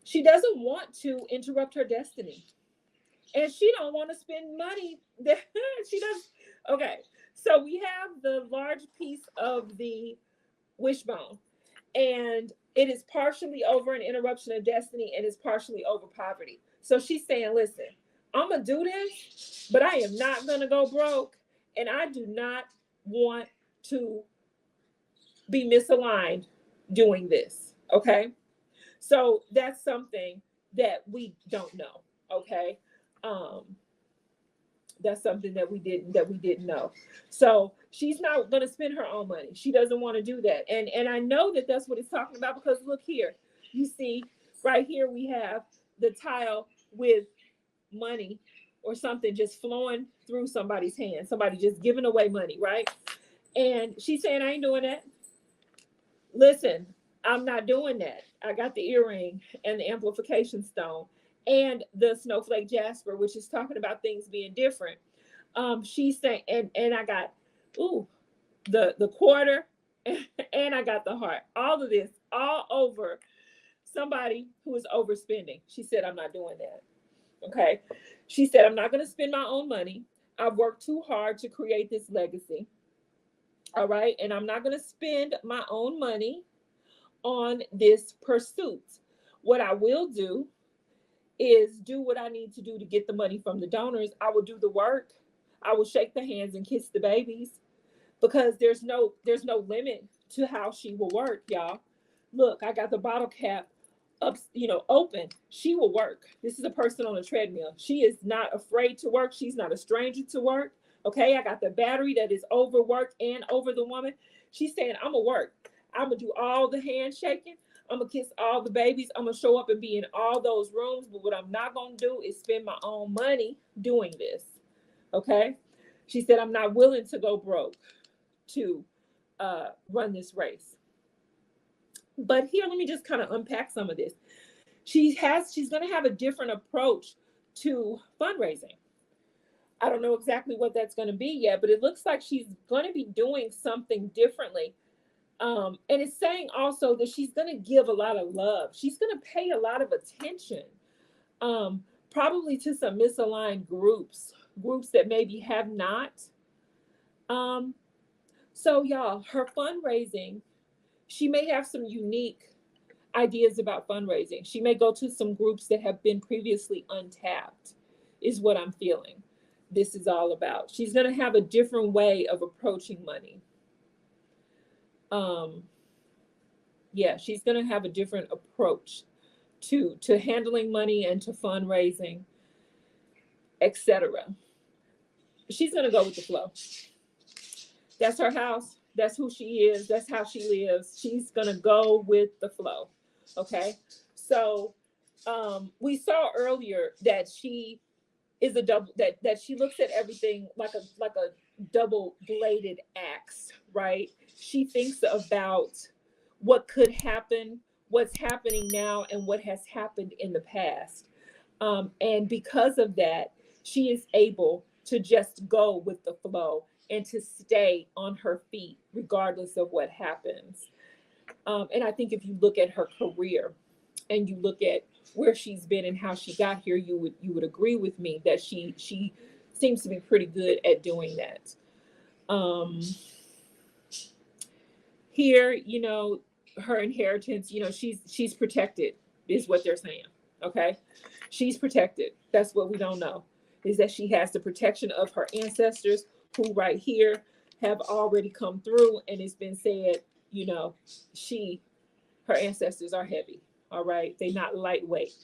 She doesn't want to interrupt her destiny, and she don't want to spend money that she does. Okay, so we have the large piece of the wishbone, and it is partially over an interruption of destiny and is partially over poverty. So she's saying, listen, I'm gonna do this, but I am not gonna go broke, and I do not want to be misaligned doing this. Okay, so that's something that we don't know. Okay, um, that's something that we didn't know. So she's not going to spend her own money. She doesn't want to do that. And I know that that's what it's talking about, because look here, you see right here we have the tile with money or something just flowing through somebody's hand, somebody just giving away money, right? And she's saying, I ain't doing that. Listen, I'm not doing that. I got the earring and the amplification stone and the snowflake jasper, which is talking about things being different. She's saying, and I got, ooh, the quarter, and I got the heart. All of this, all over somebody who is overspending. She said, I'm not doing that. Okay. She said, I'm not going to spend my own money. I've worked too hard to create this legacy. All right. And I'm not going to spend my own money on this pursuit. What I will do is do what I need to do to get the money from the donors. I will do the work. I will shake the hands and kiss the babies, because there's no limit to how she will work, y'all. Look, I got the bottle cap up, open. She will work. This is a person on a treadmill. She is not afraid to work. She's not a stranger to work. Okay, I got the battery that is over work and over the woman. She's saying, I'm gonna work. I'm gonna do all the handshaking. I'm gonna kiss all the babies. I'm gonna show up and be in all those rooms. But what I'm not gonna do is spend my own money doing this. Okay. She said, I'm not willing to go broke to run this race. But here, let me just kind of unpack some of this. She's going to have a different approach to fundraising. I don't know exactly what that's going to be yet, but it looks like she's going to be doing something differently. And it's saying also that she's going to give a lot of love. She's going to pay a lot of attention, probably to some misaligned groups that maybe have not. So y'all, her fundraising, she may have some unique ideas about fundraising. She may go to some groups that have been previously untapped, is what I'm feeling this is all about. She's going to have a different way of approaching money. Yeah, she's going to have a different approach to handling money and to fundraising, etc. She's going to go with the flow. That's her house. That's who she is. That's how she lives. She's going to go with the flow. Okay. So we saw earlier that she is a double, that she looks at everything like a double bladed axe, right? She thinks about what could happen, what's happening now, and what has happened in the past. And because of that, she is able to just go with the flow and to stay on her feet regardless of what happens. And I think if you look at her career and you look at where she's been and how she got here, you would agree with me that she seems to be pretty good at doing that. Here, her inheritance, she's protected, is what they're saying. Okay, she's protected. That's what we don't know, is that she has the protection of her ancestors, who right here have already come through, and it's been said, her ancestors are heavy. All right, they're not lightweight.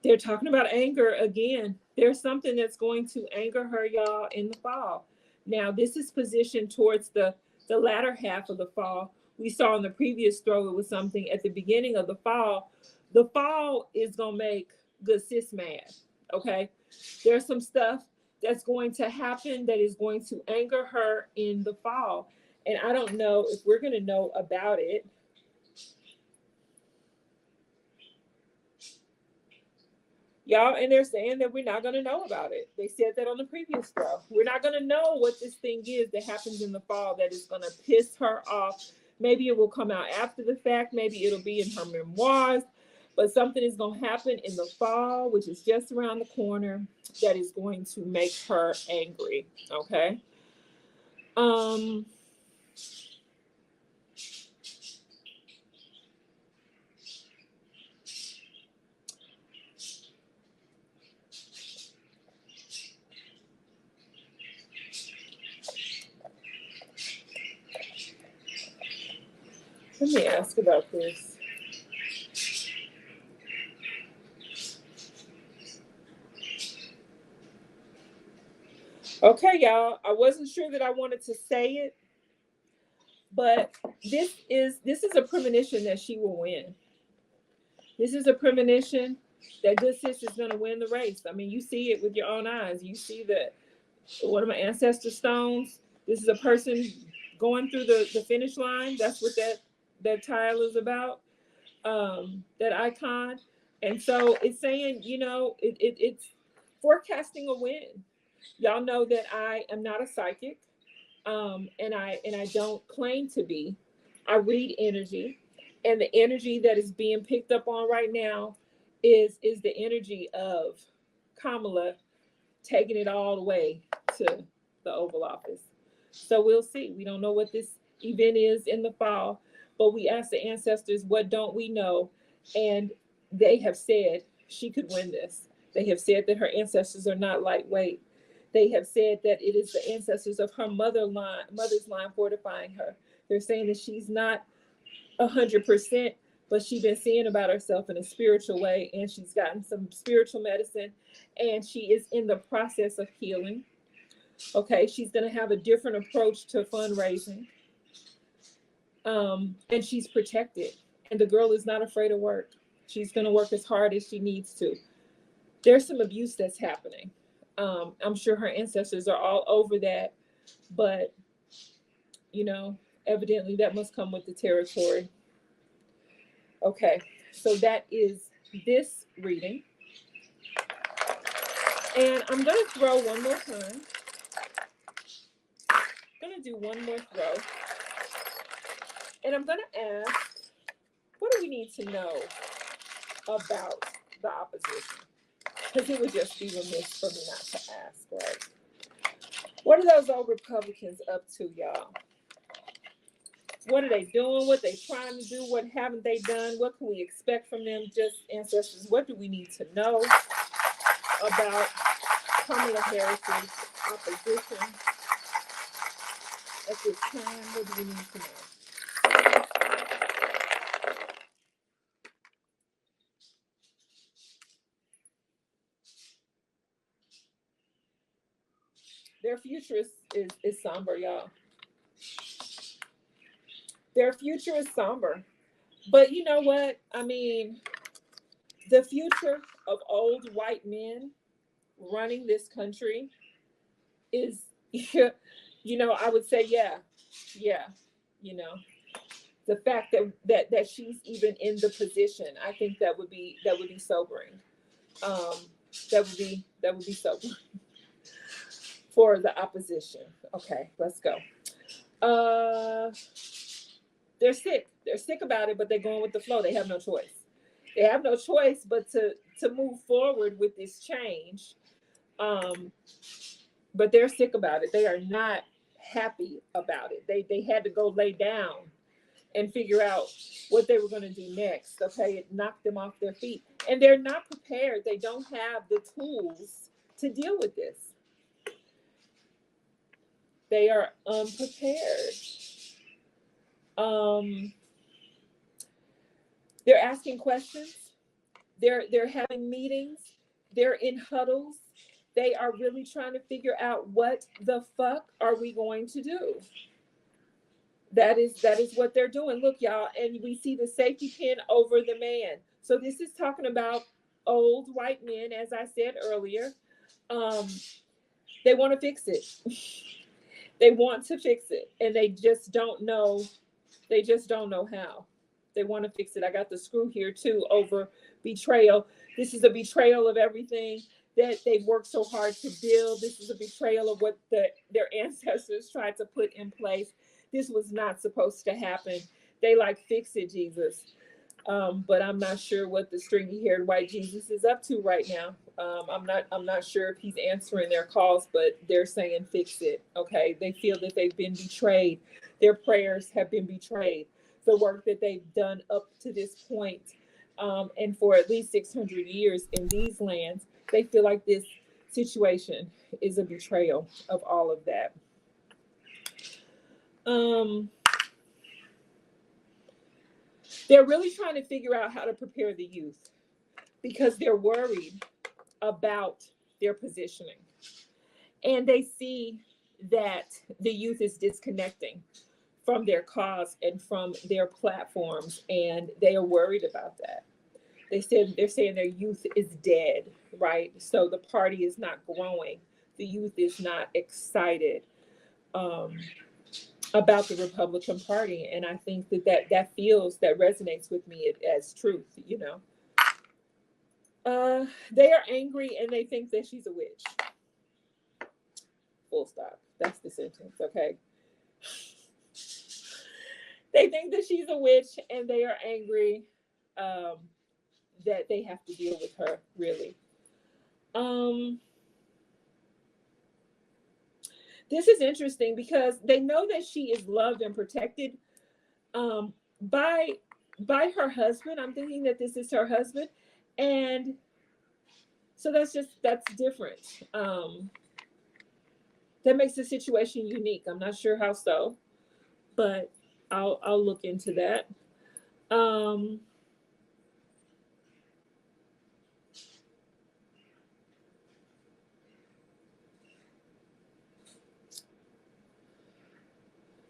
They're talking about anger again. There's something that's going to anger her, y'all, in the fall. Now, this is positioned towards the latter half of the fall. We saw in the previous throw, it was something at the beginning of the fall. The fall is going to make good sis mad. Okay. There's some stuff that's going to happen that is going to anger her in the fall. And I don't know if we're going to know about it. Y'all, and they're saying that we're not going to know about it. They said that on the previous show. We're not going to know what this thing is that happens in the fall that is going to piss her off. Maybe it will come out after the fact. Maybe it'll be in her memoirs. But something is going to happen in the fall, which is just around the corner, that is going to make her angry. Okay. Um, Let me ask about this. Okay, y'all. I wasn't sure that I wanted to say it, but this is a premonition that she will win. This is a premonition that good sis is going to win the race. I mean, you see it with your own eyes. You see that one of my ancestor stones. This is a person going through the finish line. That's what that tile is about. That icon, and so it's saying, it's forecasting a win. Y'all know that I am not a psychic, and I don't claim to be. I read energy, and the energy that is being picked up on right now is the energy of Kamala taking it all the way to the Oval Office. So we'll see. We don't know what this event is in the fall, but we asked the ancestors, what don't we know? And they have said she could win this. They have said that her ancestors are not lightweight. They have said that it is the ancestors of her mother's line fortifying her. They're saying that she's not 100%, but she's been seeing about herself in a spiritual way, and she's gotten some spiritual medicine, and she is in the process of healing. Okay, she's going to have a different approach to fundraising, and she's protected. And the girl is not afraid of work. She's going to work as hard as she needs to. There's some abuse that's happening. I'm sure her ancestors are all over that, but evidently that must come with the territory. Okay, so that is this reading. And I'm going to throw one more time. I'm going to do one more throw. And I'm going to ask, what do we need to know about the opposition? Because it would just be remiss for me not to ask, right? What are those old Republicans up to, y'all? What are they doing? What they trying to do? What haven't they done? What can we expect from them? Just ancestors, what do we need to know about Kamala Harris's opposition at this time? What do we need to know? Their future is somber, y'all. Their future is somber. But you know what? I mean, the future of old white men running this country is, I would say, yeah, the fact that she's even in the position, I think that would be sobering. That would be sobering for the opposition. Okay, let's go. They're sick. They're sick about it, but they're going with the flow. They have no choice. They have no choice but to move forward with this change. But they're sick about it. They are not happy about it. They had to go lay down and figure out what they were going to do next. Okay, it knocked them off their feet, and they're not prepared. They don't have the tools to deal with this. They are unprepared. They're asking questions. They're having meetings. They're in huddles. They are really trying to figure out, what the fuck are we going to do? That is what they're doing. Look, y'all, and we see the safety pin over the man. So this is talking about old white men, as I said earlier, um, they want to fix it. They want to fix it, and they just don't know. They just don't know how. They want to fix it. I got the screw here too over betrayal. This is a betrayal of everything that they've worked so hard to build. This is a betrayal of what their ancestors tried to put in place. This was not supposed to happen. They like, fix it, Jesus. But I'm not sure what the stringy-haired white Jesus is up to right now. I'm not sure if he's answering their calls, but they're saying fix it. Okay, they feel that they've been betrayed. Their prayers have been betrayed. The work that they've done up to this point, and for at least 600 years in these lands, they feel like this situation is a betrayal of all of that. They're really trying to figure out how to prepare the youth because they're worried about their positioning. And they see that the youth is disconnecting from their cause and from their platforms, and they are worried about that. They're saying their youth is dead, right? So the party is not growing. The youth is not excited about the Republican Party, and I think that resonates with me as truth. They are angry and they think that she's a witch. Full stop. That's the sentence. Okay. They think that she's a witch and they are angry that they have to deal with her, really. This is interesting because they know that she is loved and protected by her husband. I'm thinking that this is her husband. And so that's different. That makes the situation unique. I'm not sure how so, but I'll look into that.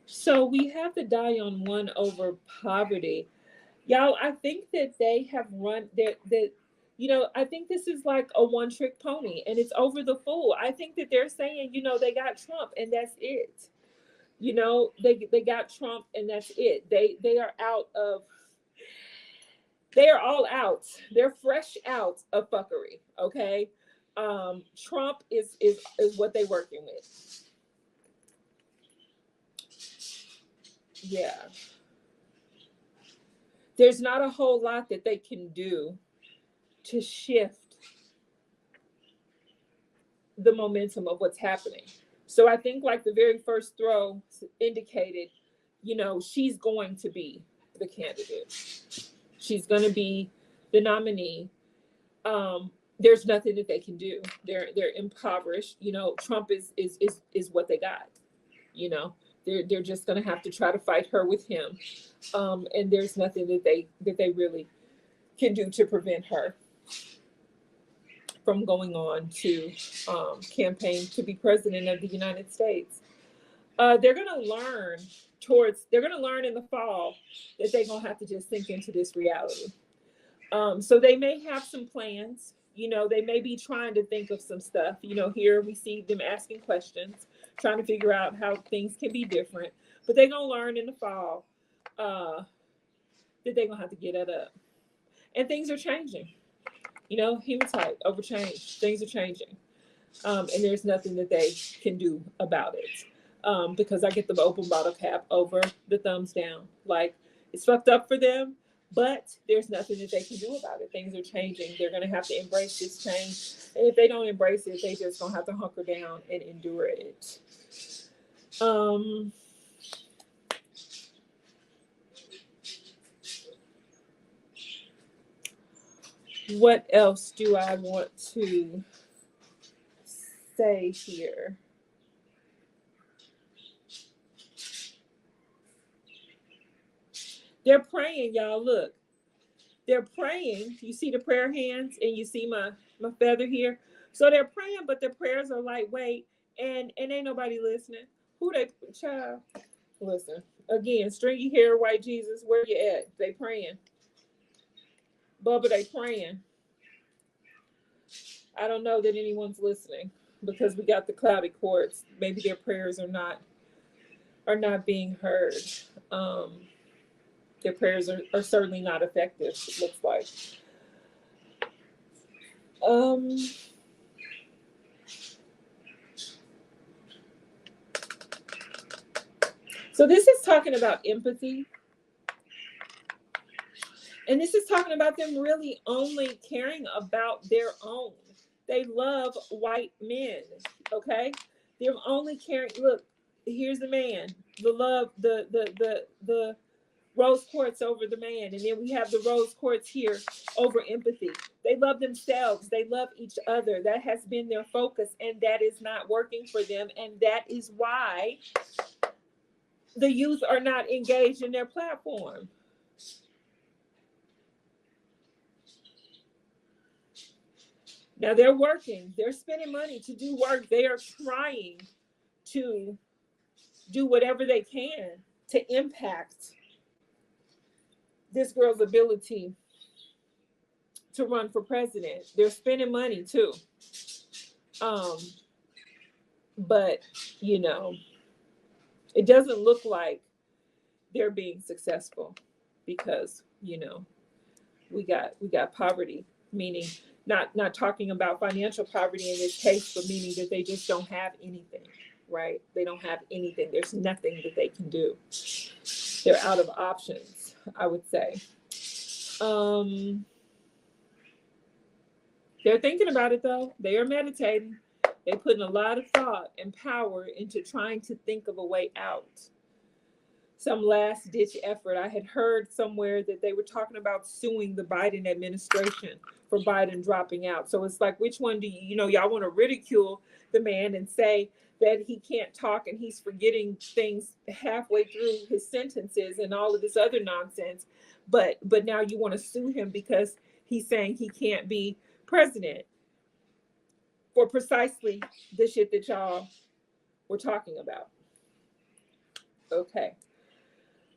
So we have to die on one over poverty. Y'all, I think that they have run that I think this is like a one-trick pony and it's over the fool. I think that they're saying, they got Trump and that's it. They got Trump and that's it. They are out of they are all out. They're fresh out of fuckery. Okay. Trump is what they're working with. Yeah. There's not a whole lot that they can do to shift the momentum of what's happening. So I think like the very first throw indicated, she's going to be the candidate. She's going to be the nominee. There's nothing that they can do. They're impoverished. Trump is what they got. They're just going to have to try to fight her with him. And there's nothing that they really can do to prevent her from going on to campaign to be president of the United States. They're going to learn in the fall that they're going to have to just sink into this reality. So they may have some plans. They may be trying to think of some stuff. Here we see them asking questions, trying to figure out how things can be different. But they're going to learn in the fall that they're going to have to get it up. And things are changing. Hematite over change. Things are changing. And there's nothing that they can do about it. Because I get the open bottle cap over the thumbs down. Like, it's fucked up for them, but there's nothing that they can do about it. Things are changing. They're going to have to embrace this change. And if they don't embrace it, they just going to have to hunker down and endure it. What else do I want to say here? They're praying, y'all. Look, they're praying. You see the prayer hands and you see my feather here. So they're praying, but their prayers are lightweight and ain't nobody listening. Who they, child? Listen, again, stringy hair, white Jesus, where you at? They praying. Bubba, they praying. I don't know that anyone's listening because we got the cloudy courts. Maybe their prayers are not being heard. Um, their prayers are certainly not effective, it looks like. Um, so this is talking about empathy. And this is talking about them really only caring about their own. They love white men, okay? They're only caring. Look, here's the man. The love, the rose quartz over the man, and then we have the rose quartz here over empathy. They love themselves. They love each other. That has been their focus, and that is not working for them. And that is why the youth are not engaged in their platform. Now they're working, they're spending money to do work. They are trying to do whatever they can to impact this girl's ability to run for president. They're spending money too. Um, but you know, it doesn't look like they're being successful because, you know, we got poverty, meaning not talking about financial poverty in this case, but meaning that they just don't have anything, right? They don't have anything. There's nothing that they can do. They're out of options, I would say. They're thinking about it though. They are meditating. They're putting a lot of thought and power into trying to think of a way out. Some last ditch effort. I had heard somewhere that they were talking about suing the Biden administration for Biden dropping out. So it's like, which one do y'all want to ridicule the man and say that he can't talk and he's forgetting things halfway through his sentences and all of this other nonsense. But now you want to sue him because he's saying he can't be president for precisely the shit that y'all were talking about. Okay.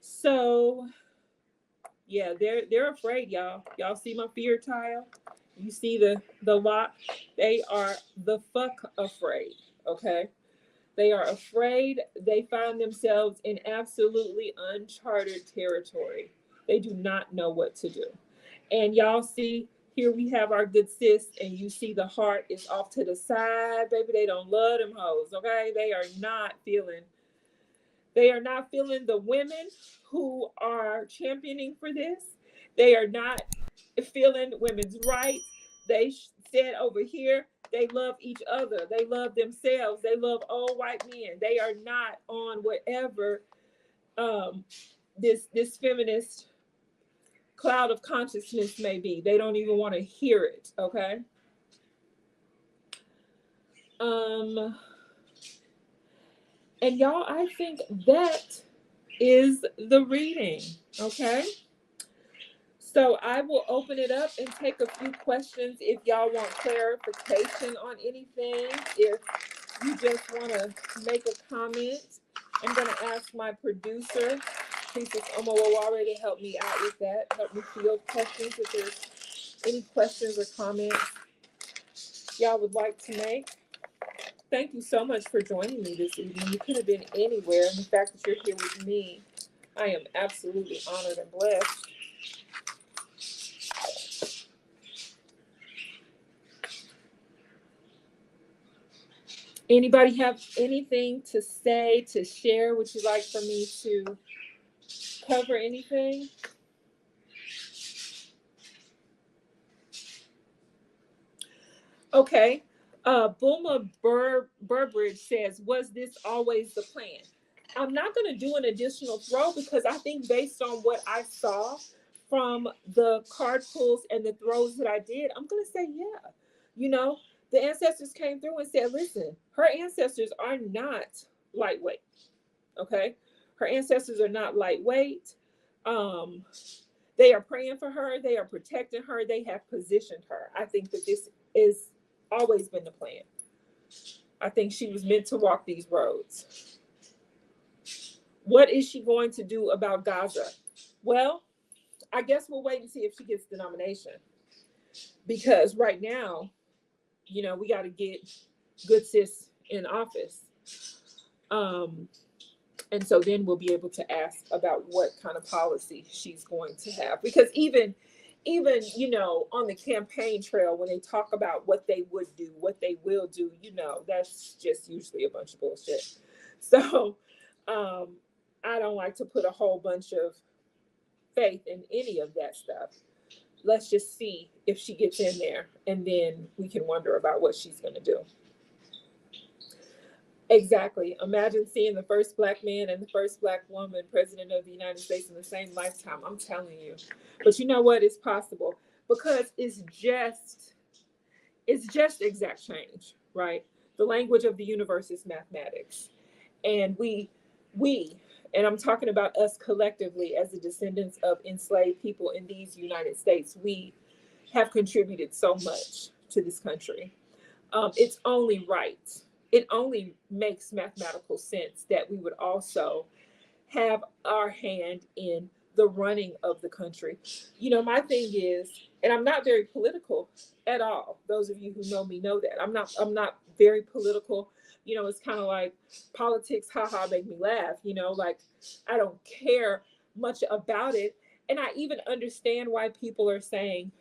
So yeah, they're afraid, y'all. Y'all see my fear tile? You see the lot? They are the fuck afraid. Okay. They are afraid. They find themselves in absolutely uncharted territory. They do not know what to do. And y'all see, here we have our good sis, and you see the heart is off to the side, baby. They don't love them hoes, okay? They are not feeling the women who are championing for this. They are not feeling women's rights. They said over here, they love each other. They love themselves. They love all white men. They are not on whatever this feminist cloud of consciousness may be. They don't even want to hear it, okay? And y'all, I think that is the reading, okay? So I will open it up and take a few questions if y'all want clarification on anything. If you just want to make a comment, I'm going to ask my producer, Princess Omowaware, to help me out with that. Help me field questions if there's any questions or comments y'all would like to make. Thank you so much for joining me this evening. You could have been anywhere, and the fact that you're here with me, I am absolutely honored and blessed. Anybody have anything to say, to share? Would you like for me to cover anything? Okay. Bulma Burbridge says, was this always the plan? I'm not going to do an additional throw because I think based on what I saw from the card pulls and the throws that I did, I'm going to say, yeah. You know, the ancestors came through and said, listen, her ancestors are not lightweight. Okay. Her ancestors are not lightweight. They are praying for her. They are protecting her. They have positioned her. I think that this is always been the plan. I think she was meant to walk these roads. What is she going to do about Gaza? Well, I guess we'll wait and see if she gets the nomination. Because right now, we got to get good sis in office. And so then we'll be able to ask about what kind of policy she's going to have. Because even on the campaign trail, when they talk about what they would do, what they will do, that's just usually a bunch of bullshit. So I don't like to put a whole bunch of faith in any of that stuff. Let's just see if she gets in there, and then we can wonder about what she's going to do. Exactly. Imagine seeing the first Black man and the first Black woman president of the United States in the same lifetime. I'm telling you. But you know what? It's possible, because it's just exact change, right? The language of the universe is mathematics. And we, and I'm talking about us collectively as the descendants of enslaved people in these United States, we have contributed so much to this country. It's only right. It only makes mathematical sense that we would also have our hand in the running of the country. My thing is, and I'm not very political at all. Those of you who know me know that. I'm not very political. It's kind of like politics, haha, make me laugh, like I don't care much about it. And I even understand why people are saying,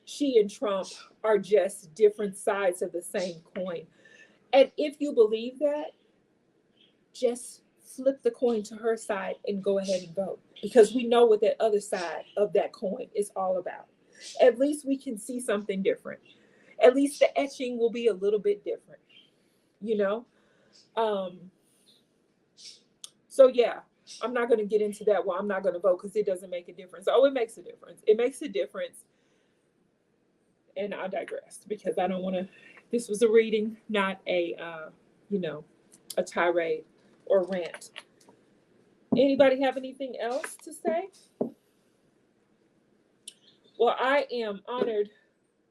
she and Trump are just different sides of the same coin. And if you believe that, just flip the coin to her side and go ahead and vote, because we know what that other side of that coin is all about. At least we can see something different. At least the etching will be a little bit different, you know? So yeah, I'm not going to get into that. Well, I'm not going to vote because it doesn't make a difference. Oh, it makes a difference. It makes a difference. And I digress because I don't want to, this was a reading, not a, a tirade or rant. Anybody have anything else to say? Well, I am honored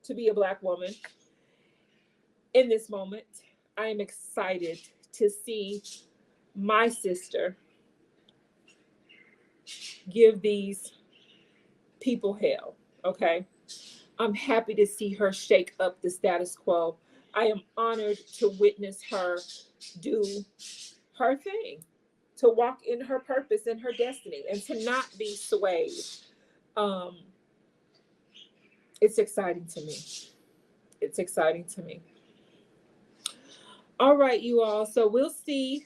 to be a Black woman in this moment. I am excited to see my sister give these people hell, okay? I'm happy to see her shake up the status quo. I am honored to witness her do her thing, to walk in her purpose and her destiny, and to not be swayed. It's exciting to me. It's exciting to me. All right, you all. So we'll see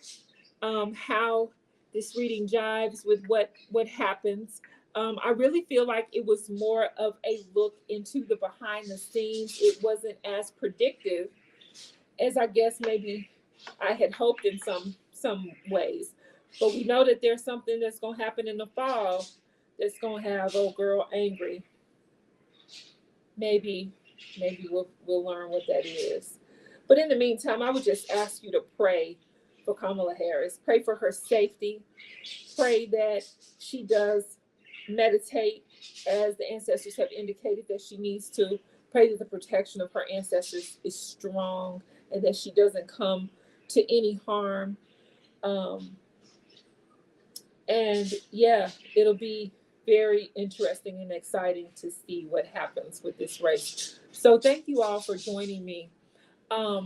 how this reading jives with what happens. I really feel like it was more of a look into the behind the scenes. It wasn't as predictive as I guess maybe I had hoped in some ways. But we know that there's something that's gonna happen in the fall that's gonna have old girl angry. Maybe we'll learn what that is. But in the meantime, I would just ask you to pray for Kamala Harris. Pray for her safety. Pray that she does meditate as the ancestors have indicated that she needs to. Pray that the protection of her ancestors is strong and that she doesn't come to any harm. And yeah, it'll be very interesting and exciting to see what happens with this race. So thank you all for joining me. Our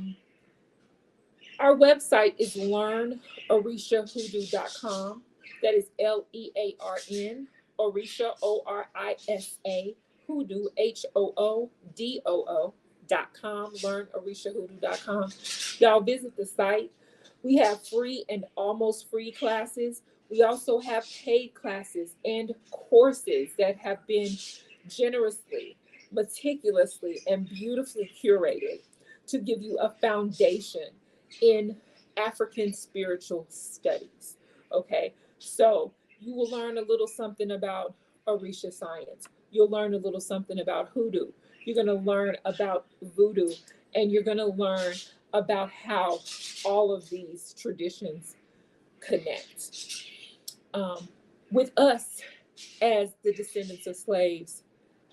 website is learnorishahoodoo.com. That is LEARN, Orisha, ORISA, hoodoo, HOODOO.com, learnorishahoodoo.com. Y'all visit the site. We have free and almost free classes. We also have paid classes and courses that have been generously, meticulously, and beautifully curated to give you a foundation in African spiritual studies. Okay, so you will learn a little something about Orisha science. You'll learn a little something about hoodoo. You're going to learn about voodoo, and you're going to learn about how all of these traditions connect. With us as the descendants of slaves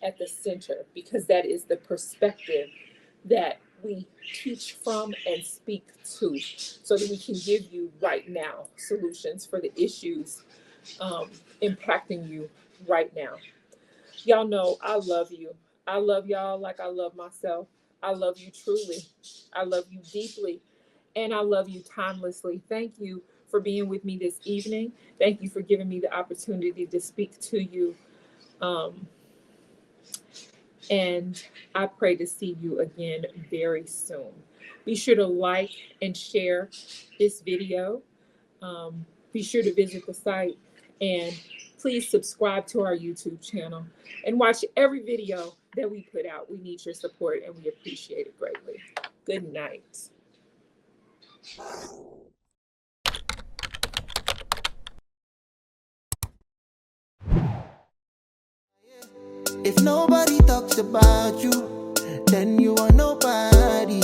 at the center, because that is the perspective that we teach from and speak to, so that we can give you right now solutions for the issues impacting you right now. Y'all know I love you. I love y'all like I love myself. I love you truly. I love you deeply. And I love you timelessly. Thank you for being with me this evening. Thank you for giving me the opportunity to speak to you. Um, and I pray to see you again very soon. Be sure to like and share this video. Be sure to visit the site and please subscribe to our YouTube channel and watch every video that we put out. We need your support and we appreciate it greatly. Good night. If nobody talks about you, then you are nobody.